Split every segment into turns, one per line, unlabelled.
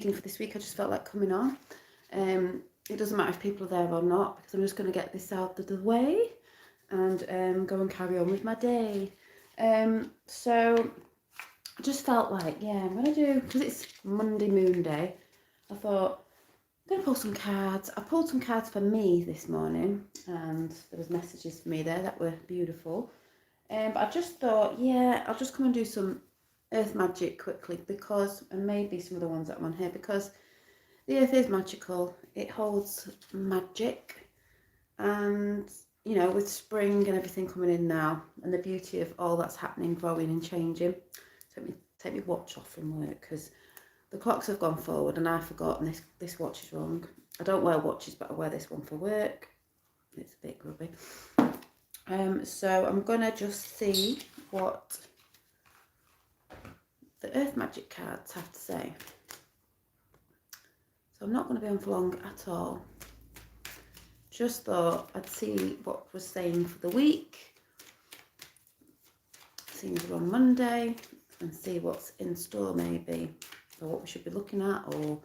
for this week. I just felt like coming on. It doesn't matter if people are there or not, because I'm just going to get this out of the way and go and carry on with my day. So I just felt like, yeah, I'm going to do, because it's Monday Moon Day, I thought, I'm going to pull some cards. I pulled some cards for me this morning, and there was messages for me there that were beautiful. But I just thought, yeah, I'll just come and do some earth magic quickly, because, and maybe some of the ones that I'm on here, because the earth is magical. It holds magic, and you know, with spring and everything coming in now, and the beauty of all that's happening, growing and changing. Take me watch off from work, because the clocks have gone forward and I've forgotten this watch is wrong. I don't wear watches, but I wear this one for work. It's a bit grubby. So I'm gonna just see what the earth magic cards have to say. So I'm not going to be on for long at all. Just thought I'd see what was saying for the week. Seeing we're on Monday, and see what's in store maybe, or what we should be looking at or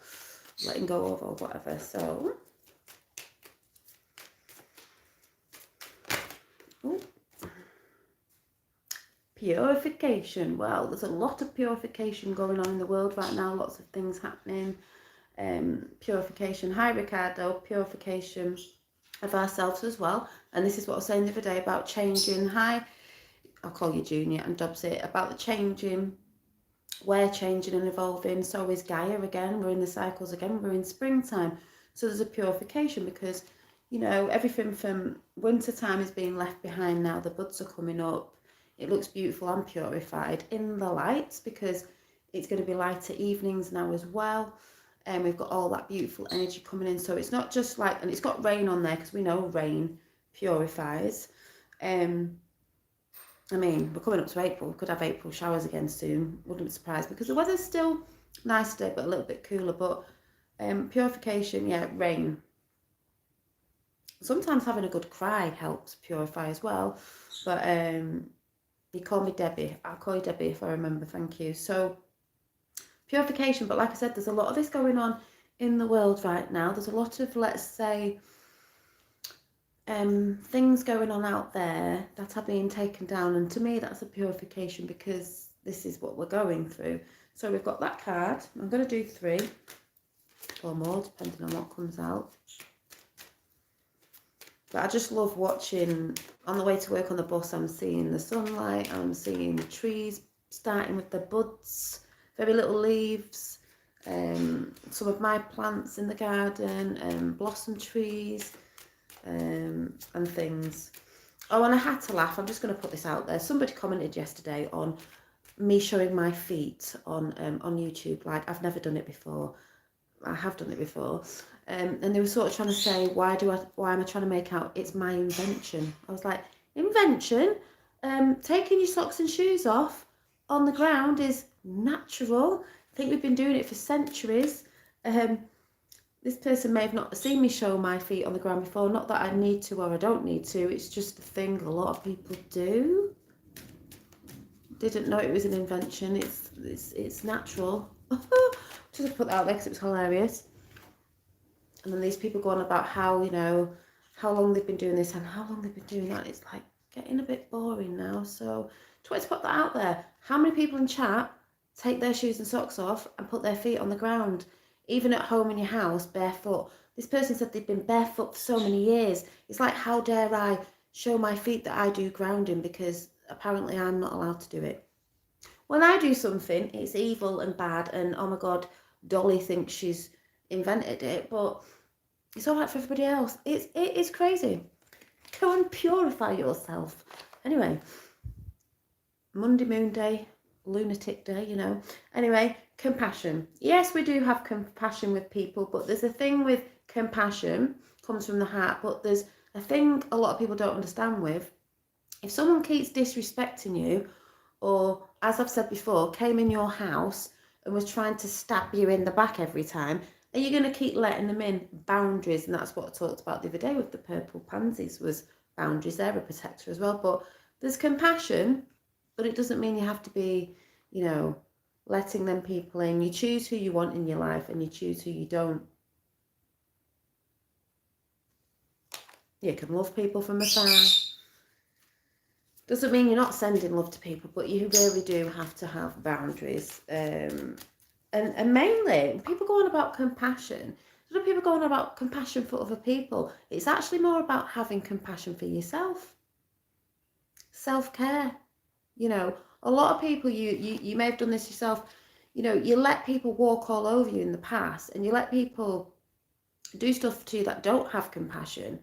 letting go of or whatever. So, purification. Well, there's a lot of purification going on in the world right now. Lots of things happening. Purification. Hi, Ricardo. Purification of ourselves as well. And this is what I was saying the other day about changing. Hi, I'll call you Junior and Dobsy. About the changing. We're changing and evolving. So is Gaia again. We're in the cycles again. We're in springtime. So there's a purification, because, you know, everything from winter time is being left behind now. The buds are coming up. It looks beautiful and purified in the lights, because it's going to be lighter evenings now as well. And we've got all that beautiful energy coming in. So it's not just like, and it's got rain on there, because we know rain purifies. I mean, we're coming up to April. We could have April showers again soon. Wouldn't be surprised, because the weather's still nice today, but a little bit cooler. But purification, yeah, rain. Sometimes having a good cry helps purify as well. But you call me Debbie. I'll call you Debbie if I remember. Thank you. So purification, but like I said, there's a lot of this going on in the world right now. There's a lot of, let's say, things going on out there that are being taken down, and to me that's a purification, because this is what we're going through. So we've got that card. I'm going to do 3 or more depending on what comes out. But I just love watching. On the way to work on the bus, I'm seeing the sunlight, I'm seeing the trees starting with the buds, very little leaves, some of my plants in the garden, blossom trees, and things. Oh, and I had to laugh. I'm just going to put this out there. Somebody commented yesterday on me showing my feet on YouTube. Like, I've never done it before. I have done it before. And they were sort of trying to say, why am I trying to make out it's my invention? I was like, invention? Taking your socks and shoes off on the ground is natural. I think we've been doing it for centuries. This person may have not seen me show my feet on the ground before. Not that I need to or I don't need to. It's just a thing a lot of people do. Didn't know it was an invention. It's natural. Just put that out there because it was hilarious. And then these people go on about how, you know, how long they've been doing this and how long they've been doing that. It's like getting a bit boring now. So just wanted to put that out there. How many people in chat take their shoes and socks off and put their feet on the ground, even at home in your house, barefoot? This person said they've been barefoot for so many years. It's like, how dare I show my feet that I do grounding, because apparently I'm not allowed to do it. When I do something, it's evil and bad, and oh my God, Dolly thinks she's invented it, but it's all right for everybody else. It is crazy. Go and purify yourself. Anyway, Monday Moon Day, lunatic day, you know. Anyway, compassion. Yes, we do have compassion with people, but there's a thing with compassion, comes from the heart, but there's a thing a lot of people don't understand with. If someone keeps disrespecting you, or, as I've said before, came in your house and was trying to stab you in the back every time, are you going to keep letting them in? Boundaries. And that's what I talked about the other day with the purple pansies, was boundaries. They're a protector as well. But there's compassion, but it doesn't mean you have to be, you know, letting them people in. You choose who you want in your life and you choose who you don't. You can love people from afar. Doesn't mean you're not sending love to people, but you really do have to have boundaries. And mainly, people go on about compassion. Other people go on about compassion for other people. It's actually more about having compassion for yourself. Self-care. You know, a lot of people, you may have done this yourself. You know, you let people walk all over you in the past, and you let people do stuff to you that don't have compassion,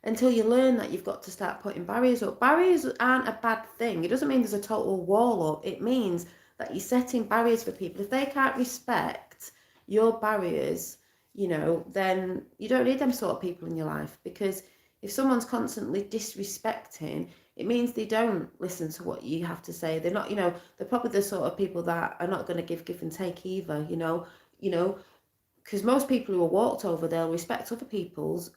until you learn that you've got to start putting barriers up. Barriers aren't a bad thing. It doesn't mean there's a total wall up. It means that you're setting barriers for people. If they can't respect your barriers, you know, then you don't need them sort of people in your life. Because if someone's constantly disrespecting, it means they don't listen to what you have to say. They're not, you know, they're probably the sort of people that are not going to give and take either, you know, because most people who are walked over, they'll respect other people's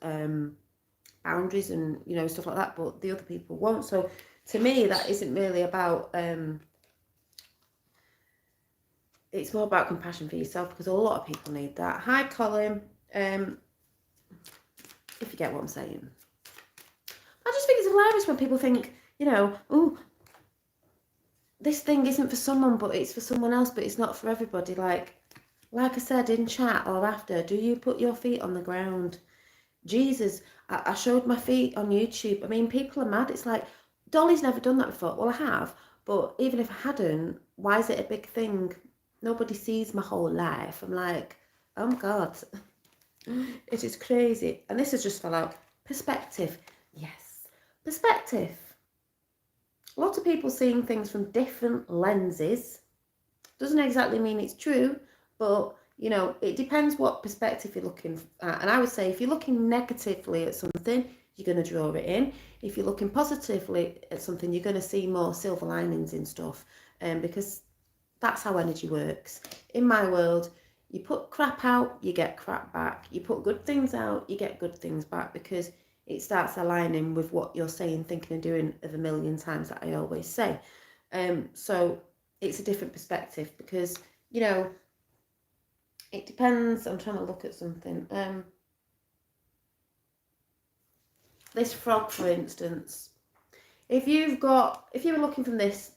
boundaries and, you know, stuff like that, but the other people won't. So to me, that isn't really about it's more about compassion for yourself, because a lot of people need that. Hi Colin, if you get what I'm saying. I just think it's hilarious when people think, you know, oh, this thing isn't for someone but it's for someone else, but it's not for everybody. Like I said in chat or after, do you put your feet on the ground? Jesus, I showed my feet on YouTube. I mean, people are mad. It's like, Dolly's never done that before. Well, I have, but even if I hadn't, why is it a big thing? Nobody sees my whole life. I'm like, oh my God, it is crazy. And this has just fell out. Perspective. Yes, perspective. A lot of people seeing things from different lenses. Doesn't exactly mean it's true, but you know, it depends what perspective you're looking at. And I would say if you're looking negatively at something, you're going to draw it in. If you're looking positively at something, you're going to see more silver linings in stuff. Because that's how energy works. In my world, you put crap out, you get crap back. You put good things out, you get good things back, because it starts aligning with what you're saying, thinking and doing of a million times that I always say. So it's a different perspective, because, you know, it depends. I'm trying to look at something. This frog, for instance, if you were looking from this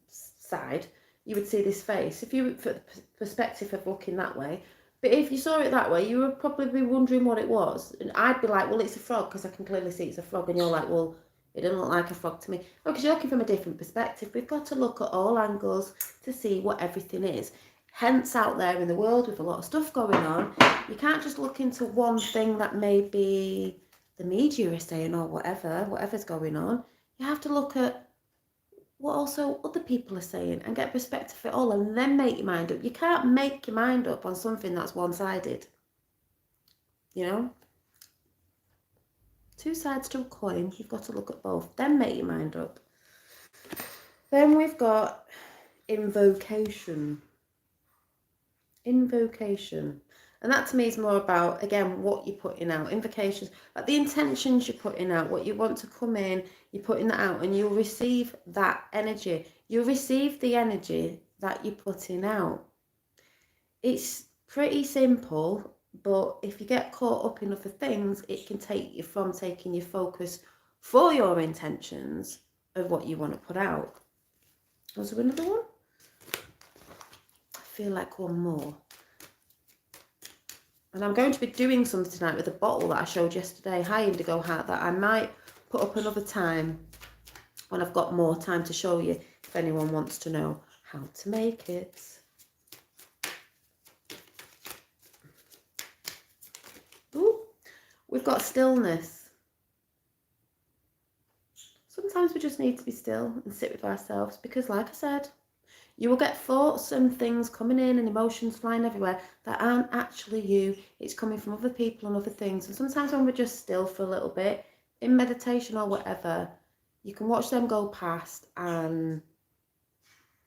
side, you would see this face. If you, for the perspective of looking that way, but if you saw it that way, you would probably be wondering what it was. And I'd be like, well, it's a frog, because I can clearly see it's a frog. And you're like, well, it doesn't look like a frog to me. Oh, because you're looking from a different perspective. We've got to look at all angles to see what everything is. Hence, out there in the world with a lot of stuff going on, you can't just look into one thing that maybe the media is saying or whatever's going on. You have to look at what also other people are saying and get perspective of it all, and then make your mind up. You can't make your mind up on something that's one-sided. You know? Two sides to a coin. You've got to look at both. Then make your mind up. Then we've got invocation. Invocation. And that to me is more about, again, what you're putting out. Invocations, like the intentions you're putting out, what you want to come in, you're putting that out, and you'll receive that energy. You'll receive the energy that you're putting out. It's pretty simple, but if you get caught up in other things, it can take you from taking your focus for your intentions of what you want to put out. Was there another one? I feel like one more. And I'm going to be doing something tonight with a bottle that I showed yesterday, Hi Indigo Heart, that I might put up another time when I've got more time to show you, if anyone wants to know how to make it. Ooh, we've got stillness. Sometimes we just need to be still and sit with ourselves, because like I said, you will get thoughts and things coming in and emotions flying everywhere that aren't actually you. It's coming from other people and other things. And sometimes when we're just still for a little bit, in meditation or whatever, you can watch them go past and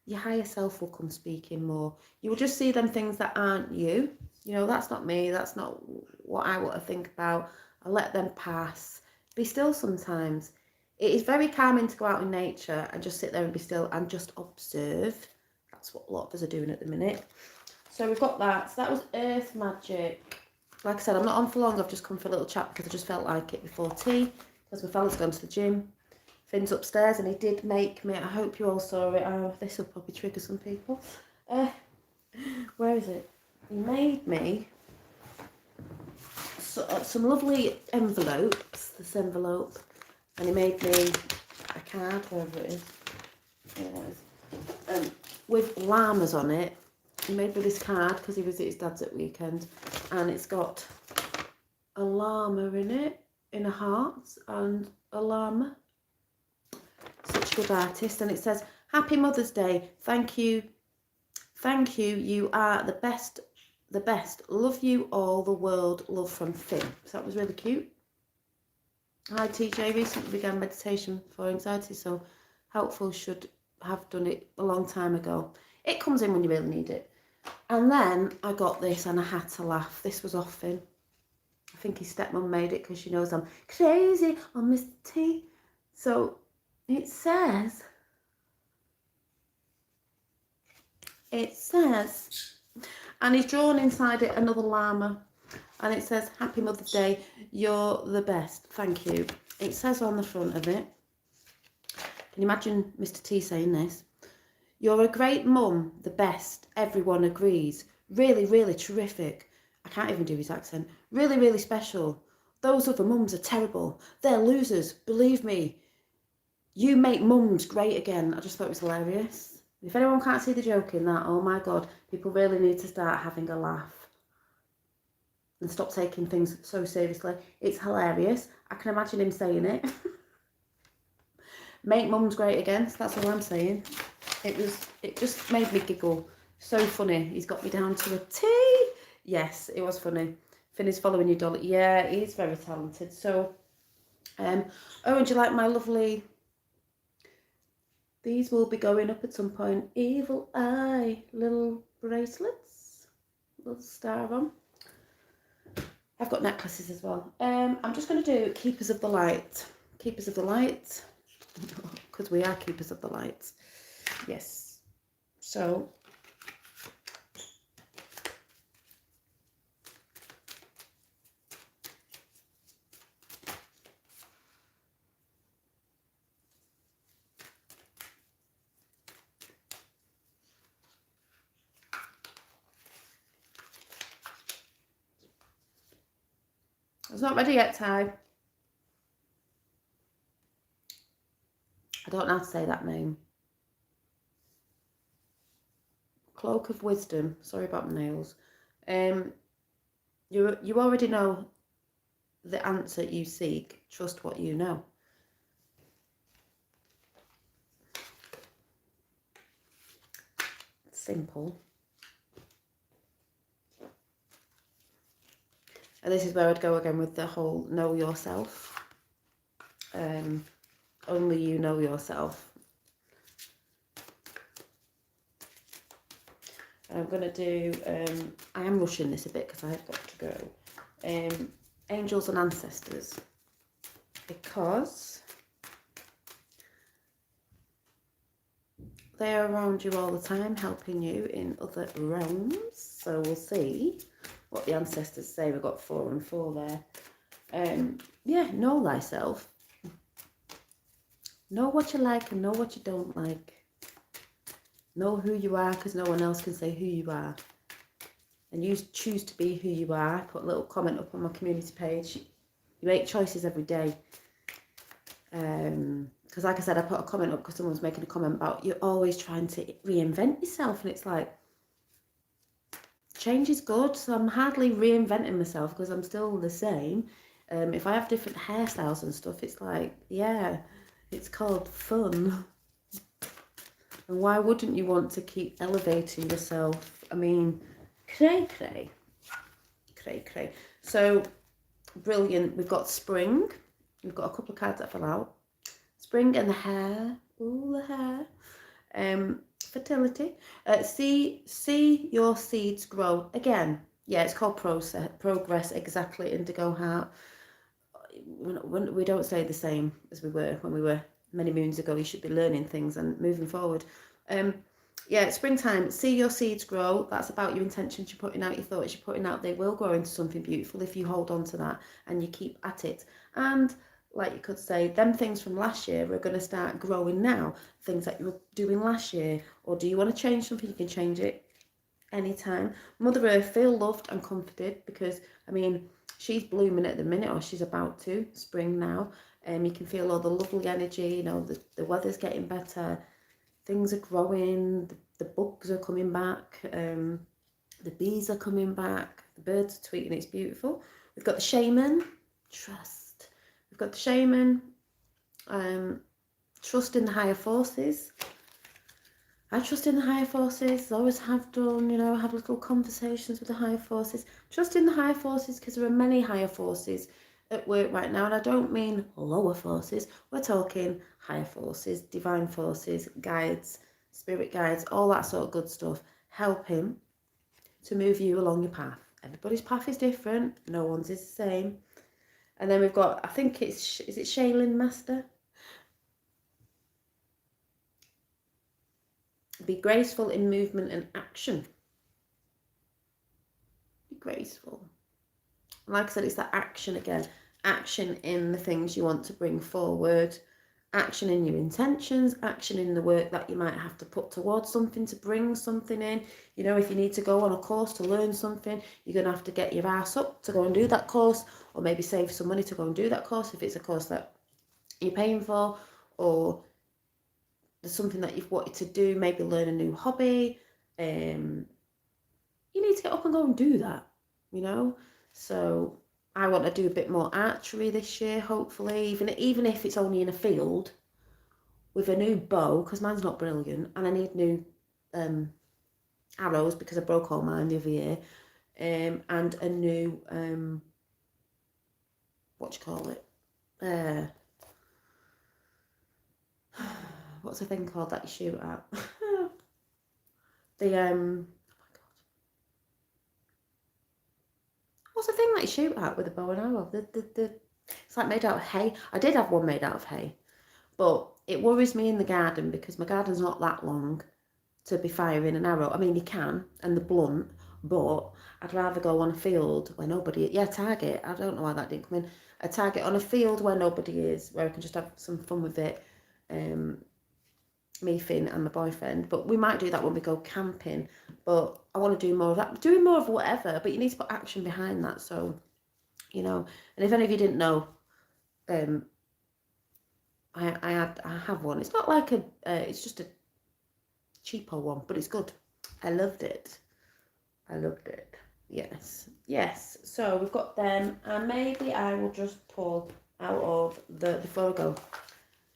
your higher self will come speaking more. You will just see them things that aren't you. You know, that's not me. That's not what I want to think about. I let them pass. Be still sometimes. It is very calming to go out in nature and just sit there and be still and just observe. that's what a lot of us are doing at the minute. So we've got that. So that was Earth Magic. Like I said, I'm not on for long. I've just come for a little chat because I just felt like it before tea. Because my fella's gone to the gym. Finn's upstairs and he did make me, I hope you all saw it. Oh, this will probably trigger some people. Where is it? He made me some lovely envelopes. This envelope. And he made me a card, wherever it is. With llamas on it. He made me this card because he was at his dad's at weekend, and it's got a llama in it, in a heart, and a llama. Such a good artist. And it says, Happy Mother's Day, thank you, you are the best, love you all, the world, love from Finn. So that was really cute. Hi TJ, recently began meditation for anxiety, so helpful, should have done it a long time ago. It comes in when you really need it. And then I got this and I had to laugh. This was off Finn. I think his stepmom made it because she knows I'm crazy on Mr. T. So it says, and he's drawn inside it another llama. And it says, Happy Mother's Day, you're the best, thank you. It says on the front of it, can you imagine Mr. T saying this? You're a great mum, the best, everyone agrees. Really, really terrific. I can't even do his accent. Really, really special. Those other mums are terrible. They're losers, believe me. You make mums great again. I just thought it was hilarious. If anyone can't see the joke in that, oh my God, people really need to start having a laugh and stop taking things so seriously. It's hilarious. I can imagine him saying it. Make mums great again. So that's all I'm saying. It just made me giggle. So funny. He's got me down to a T. Yes, it was funny. Finn is following you, Dolly. Yeah, he's very talented. So, oh, and do you like my lovely... These will be going up at some point. Evil Eye little bracelets. Little star on. I've got necklaces as well. I'm just going to do Keepers of the Light. Keepers of the Light. Because we are Keepers of the Light. Yes. So. It's not ready yet, Ty. I don't know how to say that name. Cloak of Wisdom. Sorry about my nails. You already know the answer you seek. Trust what you know. Simple. And this is where I'd go again with the whole know yourself. Only you know yourself. And I'm going to do, I am rushing this a bit because I have got to go. Angels and Ancestors. Because they are around you all the time, helping you in other realms. So we'll see what the ancestors say. We've got 4 and 4 there. Yeah, know thyself. Know what you like and know what you don't like. Know who you are, because no one else can say who you are. And you choose to be who you are. I put a little comment up on my community page. You make choices every day. Because like I said, I put a comment up because someone was making a comment about you're always trying to reinvent yourself. And it's like, change is good. So I'm hardly reinventing myself because I'm still the same. If I have different hairstyles and stuff, it's like, yeah, it's called fun. And why wouldn't you want to keep elevating yourself? I mean, cray. So, brilliant. We've got spring. We've got a couple of cards that fell out. Spring and the hair. Ooh, the hair. Fertility. See your seeds grow. Again, yeah, it's called progress. Exactly, Indigo Heart. We don't stay the same as we were when we were many moons ago. You should be learning things and moving forward. Yeah, it's springtime. See your seeds grow. That's about your intentions. You're putting out, your thoughts you're putting out. They will grow into something beautiful if you hold on to that and you keep at it. And like you could say, them things from last year are going to start growing now. Things that you were doing last year. Or do you want to change something? You can change it anytime. Mother Earth, feel loved and comforted, because I mean she's blooming at the minute, or she's about to spring now. You can feel all the lovely energy. You know, the weather's getting better, things are growing, the bugs are coming back, the bees are coming back, the birds are tweeting. It's beautiful. We've got the shaman, trust. We've got the shaman, trust in the higher forces. I trust in the higher forces, always have done, you know, have little conversations with the higher forces. Trust in the higher forces, because there are many higher forces at work right now, and I don't mean lower forces. We're talking higher forces, divine forces, guides, spirit guides, all that sort of good stuff, helping to move you along your path. Everybody's path is different, no one's is the same. And then we've got, I think it's, is it Shaolin Master? Be graceful in movement and action. Be graceful. Like I said, it's that action again. Action in the things you want to bring forward. Action in your intentions. Action in the work that you might have to put towards something to bring something in. You know, if you need to go on a course to learn something, you're going to have to get your ass up to go and do that course, or maybe save some money to go and do that course if it's a course that you're paying for, or there's something that you've wanted to do, maybe learn a new hobby. You need to get up and go and do that, you know. So I want to do a bit more archery this year, hopefully, even if it's only in a field with a new bow, because mine's not brilliant, and I need new arrows because I broke all mine the other year, and a new what do you call it, what's the thing called that you shoot at? The oh my god, what's the thing that you shoot at with a bow and arrow? The it's like made out of hay. I did have one made out of hay, but it worries me in the garden because my garden's not that long to be firing an arrow. I mean, you can, and the blunt, but I'd rather go on a field where nobody, yeah, target, I don't know why that didn't come in, a target on a field where nobody is, where I can just have some fun with it, me, Finn and my boyfriend. But we might do that when we go camping, but I want to do more of that, doing more of whatever, but you need to put action behind that. So, you know, and if any of you didn't know, I have one. It's not like a, it's just a cheaper one, but it's good. I loved it. I loved it. Yes. So we've got them, and maybe I will just pull out of the before I go.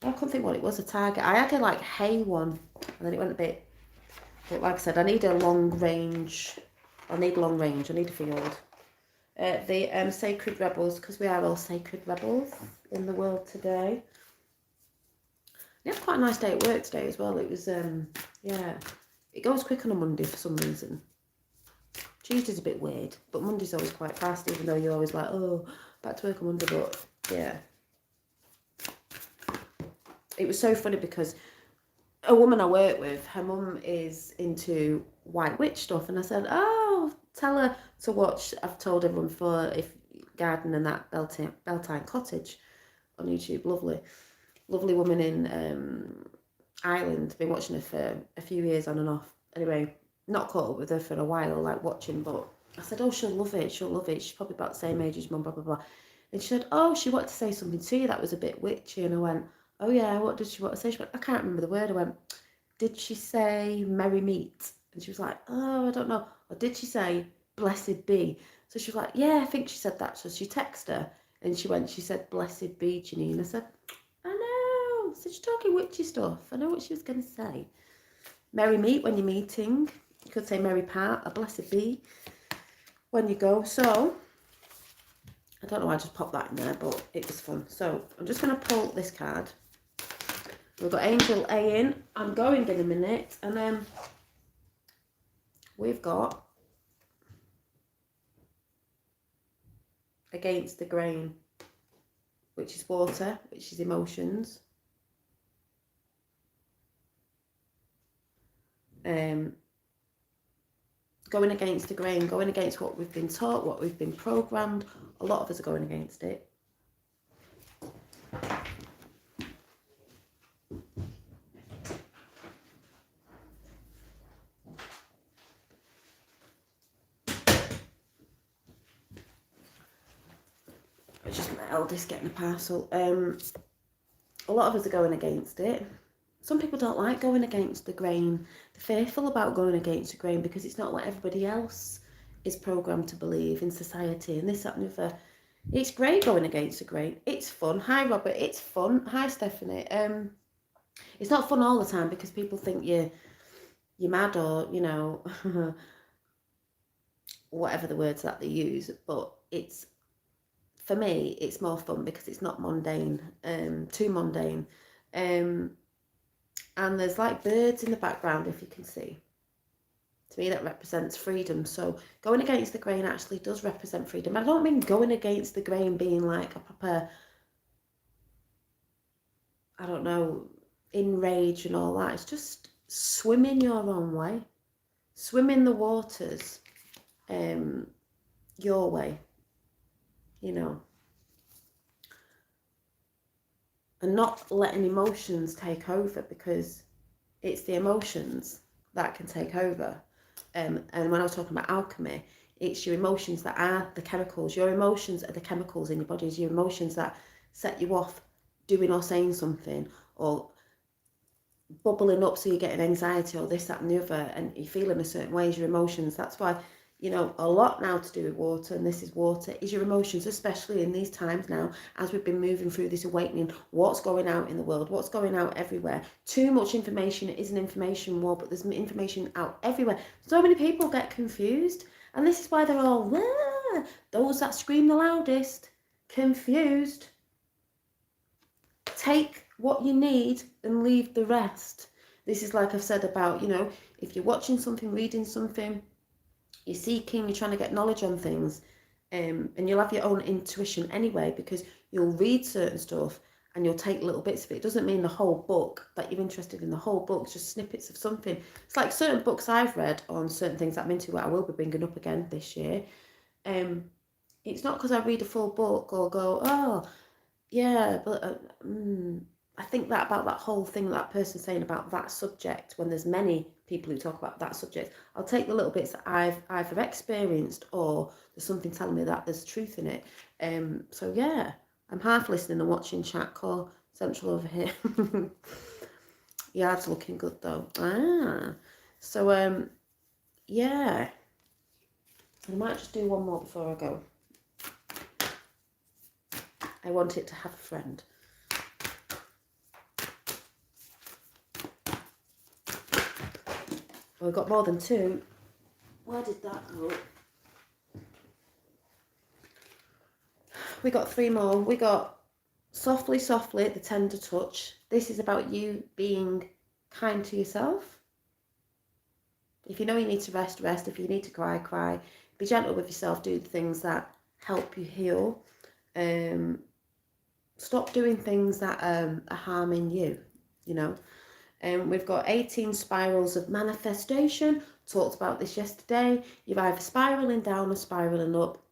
I couldn't think what it was. A target. I had a like hay one, and then it went a bit. But like I said, I need a long range. I need long range. I need a field. The Sacred Rebels, because we are all sacred rebels in the world today. We had quite a nice day at work today as well. It was yeah. It goes quick on a Monday for some reason. Tuesday's a bit weird, but Monday's always quite fast, even though you're always like, oh, back to work on Monday. But yeah, it was so funny because a woman I work with, her mum is into White Witch stuff, and I said, oh, tell her to watch, I've told everyone before, if Garden and that Beltane Cottage on YouTube. Lovely woman in Ireland. Been watching her for a few years on and off. Anyway, not caught up with her for a while, like watching, but I said, oh, she'll love it. She's probably about the same age as mum, blah, blah, blah. And she said, oh, she wanted to say something to you that was a bit witchy. And I went, oh yeah, what did she want to say? She went, I can't remember the word. I went, did she say merry meet? And she was like, oh, I don't know. Or did she say blessed be? So she was like, yeah, I think she said that. So she texted her, and she said blessed be, Janine. I said, I know. So she's talking witchy stuff. I know what she was going to say. Merry meet when you're meeting. You could say merry part, a blessed be when you go. So I don't know why I just popped that in there, but it was fun. So I'm just going to pull this card. We've got Angel A in. I'm going in a minute. And then we've got Against the Grain, which is water, which is emotions. going against the grain, going against what we've been taught, what we've been programmed. A lot of us are going against it. It's just my eldest getting a parcel. A lot of us are going against it. Some people don't like going against the grain. They're fearful about going against the grain because it's not what everybody else is programmed to believe in society and this, that and the other. It's great going against the grain. It's fun. Hi, Robert. It's fun. Hi, Stephanie. It's not fun all the time because people think you're mad or, you know, whatever the words that they use. But it's, for me, it's more fun because it's not mundane, too mundane. And there's like birds in the background, if you can see. To me, that represents freedom. So going against the grain actually does represent freedom. I don't mean going against the grain being like a proper, I don't know, enraged and all that. It's just swimming your own way. Swim in the waters your way, you know. And not letting emotions take over, because it's the emotions that can take over. And when I was talking about alchemy, it's your emotions that are the chemicals. Your emotions are the chemicals in your body. It's your emotions that set you off doing or saying something, or bubbling up so you're getting anxiety or this, that and the other, and you're feeling a certain way. Is your emotions. That's why, you know, a lot now to do with water, and this is water, is your emotions, especially in these times now, as we've been moving through this awakening. What's going out in the world, what's going out everywhere. Too much information. It is an information war, but there's information out everywhere. So many people get confused, and this is why they're all, those that scream the loudest, confused. Take what you need and leave the rest. This is like I've said about, you know, if you're watching something, reading something, you're seeking, you're trying to get knowledge on things, and you'll have your own intuition anyway, because you'll read certain stuff and you'll take little bits of it. It doesn't mean the whole book, that you're interested in the whole book, just snippets of something. It's like certain books I've read on certain things that I'm into, what I will be bringing up again this year. It's not because I read a full book or go, oh, yeah, but I think that about that whole thing that person's saying about that subject, when there's many people who talk about that subject, I'll take the little bits that I've either experienced or there's something telling me that there's truth in it. So yeah, I'm half listening and watching chat. Call Central over here. Yard's looking good though. So yeah, I might just do one more before I go. I want it to have a friend. We've got more than two. Where did that go? We got three more. We got Softly, Softly, the Tender Touch. This is about you being kind to yourself. If you know you need to rest, rest. If you need to cry, cry. Be gentle with yourself. Do the things that help you heal. Stop doing things that are harming you, you know. We've got 18 spirals of manifestation. Talked about this yesterday. You're either spiraling down or spiraling up.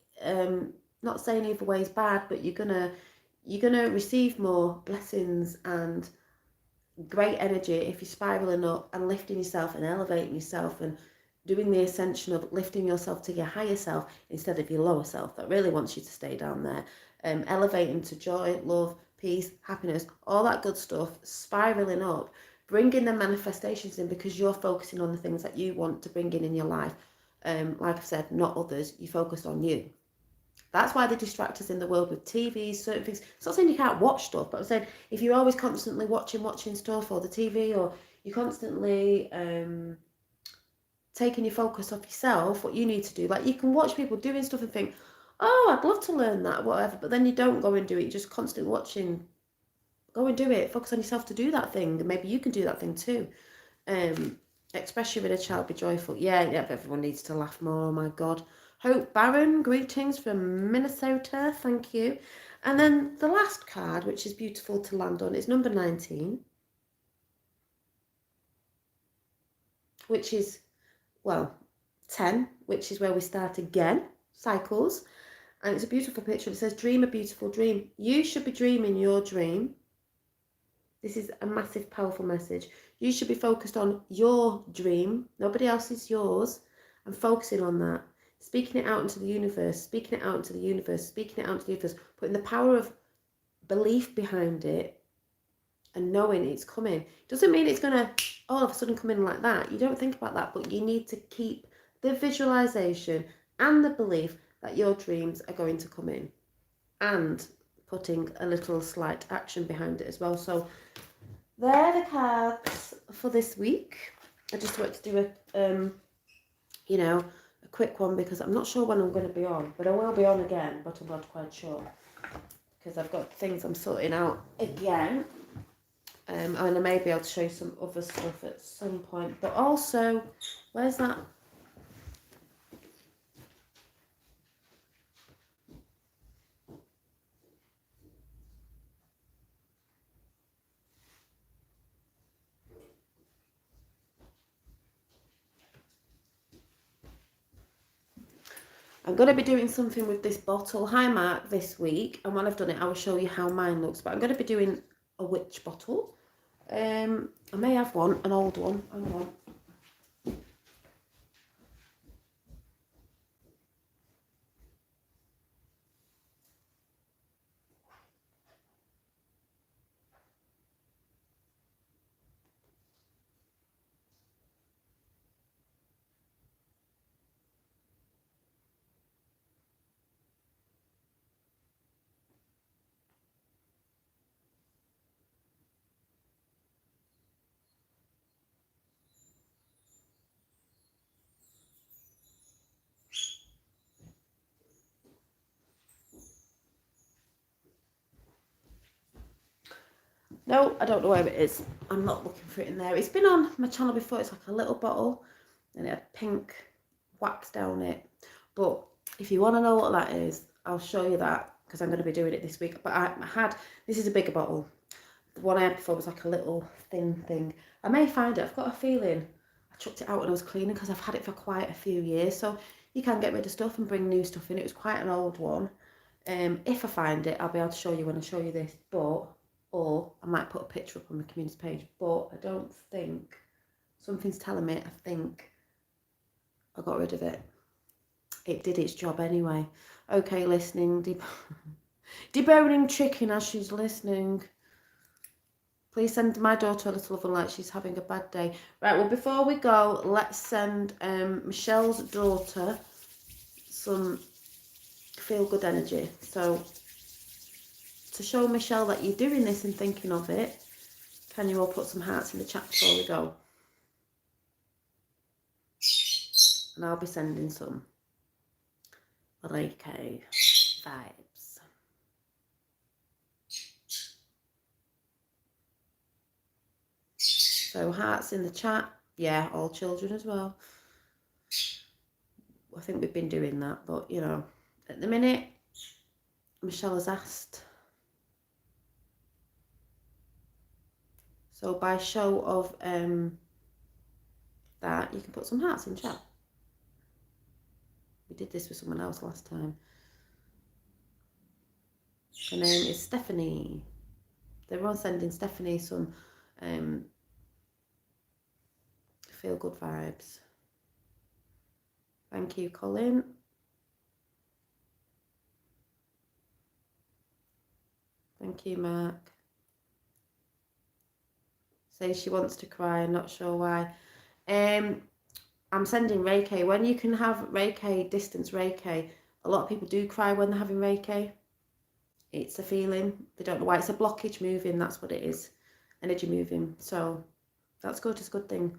Not saying either way is bad, but you're gonna receive more blessings and great energy if you're spiraling up and lifting yourself and elevating yourself and doing the ascension of lifting yourself to your higher self instead of your lower self that really wants you to stay down there. Elevating to joy, love, peace, happiness, all that good stuff, spiraling up, bringing the manifestations in, because you're focusing on the things that you want to bring in your life. Like I've said, not others. You focus on you. That's why they distract us in the world with TVs, certain things. It's not saying you can't watch stuff, but I'm saying if you're always constantly watching stuff, or the TV, or you're constantly taking your focus off yourself, what you need to do, like you can watch people doing stuff and think, oh, I'd love to learn that, whatever, but then you don't go and do it. You're just constantly watching. Go and do it. Focus on yourself to do that thing, and maybe you can do that thing too. Express your inner child, be joyful. Yeah, everyone needs to laugh more. Oh my God. Hope Barron, greetings from Minnesota. Thank you. And then the last card, which is beautiful to land on, is number 19. which is, well, 10, which is where we start again, cycles. And it's a beautiful picture. It says, dream a beautiful dream. You should be dreaming your dream. This is a massive, powerful message. You should be focused on your dream. Nobody else is yours. And focusing on that. Speaking it out into the universe. Speaking it out into the universe. Speaking it out into the universe. Putting the power of belief behind it. And knowing it's coming. Doesn't mean it's going to all of a sudden come in like that. You don't think about that. But you need to keep the visualization and the belief that your dreams are going to come in, and putting a little slight action behind it as well. So they're the cards for this week. I just wanted to do a quick one because I'm not sure when I'm going to be on, but I will be on again, but I'm not quite sure because I've got things I'm sorting out again. And I may be able to show you some other stuff at some point, but also, where's that? I'm going to be doing something with this bottle, Hi Mark, this week. And when I've done it, I will show you how mine looks. But I'm going to be doing a witch bottle. I may have one, an old one. Hang on. No, I don't know where it is. I'm not looking for it in there. It's been on my channel before. It's like a little bottle and it had pink wax down it. But if you want to know what that is, I'll show you that because I'm going to be doing it this week. But this is a bigger bottle. The one I had before was like a little thin thing. I may find it. I've got a feeling I chucked it out when I was cleaning because I've had it for quite a few years. So you can get rid of stuff and bring new stuff in. It was quite an old one. If I find it, I'll be able to show you when I show you this. Or I might put a picture up on the community page, but I don't think, something's telling me, I think I got rid of it. It did its job anyway. Okay, listening, deboning chicken as she's listening. Please send my daughter a little love and light. She's having a bad day. Right, well, before we go, let's send Michelle's daughter some feel-good energy. So, to show Michelle that you're doing this and thinking of it, can you all put some hearts in the chat before we go? And I'll be sending some Reiki vibes. So hearts in the chat. Yeah, all children as well. I think we've been doing that, but you know, at the minute, Michelle has asked. So by show of that, you can put some hearts in chat. We did this with someone else last time. Her name is Stephanie. They're all sending Stephanie some feel good vibes. Thank you, Colin. Thank you, Mark. Says she wants to cry, not sure why. I'm sending Reiki. When you can have Reiki, distance Reiki, a lot of people do cry when they're having Reiki. It's a feeling. They don't know why. It's a blockage moving. That's what it is. Energy moving. So that's good. It's a good thing.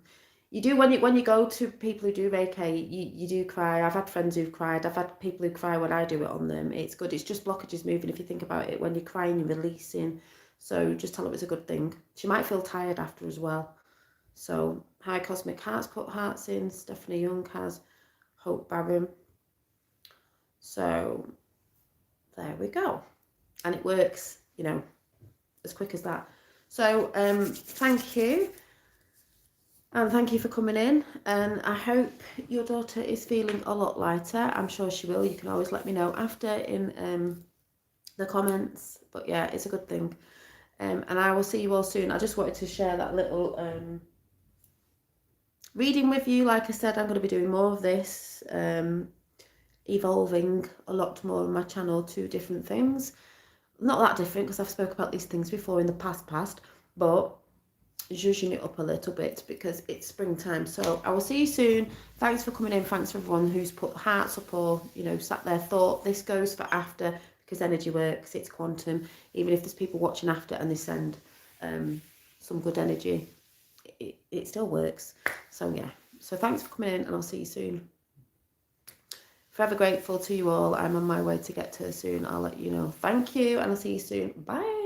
You do when you go to people who do Reiki, you do cry. I've had friends who've cried. I've had people who cry when I do it on them. It's good. It's just blockages moving. If you think about it, when you're crying, you're releasing. So just tell her it's a good thing. She might feel tired after as well. So High Cosmic Hearts put hearts in. Stephanie Young has. Hope Barham. So there we go. And it works, you know, as quick as that. So thank you. And thank you for coming in, and I hope your daughter is feeling a lot lighter. I'm sure she will. You can always let me know after in the comments, but yeah, it's a good thing. And I will see you all soon. I just wanted to share that little reading with you. Like I said, I'm going to be doing more of this, evolving a lot more on my channel to different things. Not that different, because I've spoke about these things before in the past, but zhuzhing it up a little bit because it's springtime. So I will see you soon. Thanks for coming in. Thanks for everyone who's put hearts up or, you know, sat there, thought. This goes for after, because energy works, it's quantum. Even if there's people watching after and they send some good energy, it still works. So yeah, so thanks for coming in, and I'll see you soon. Forever grateful to you all. I'm on my way to get to her soon. I'll let you know. Thank you, and I'll see you soon. Bye.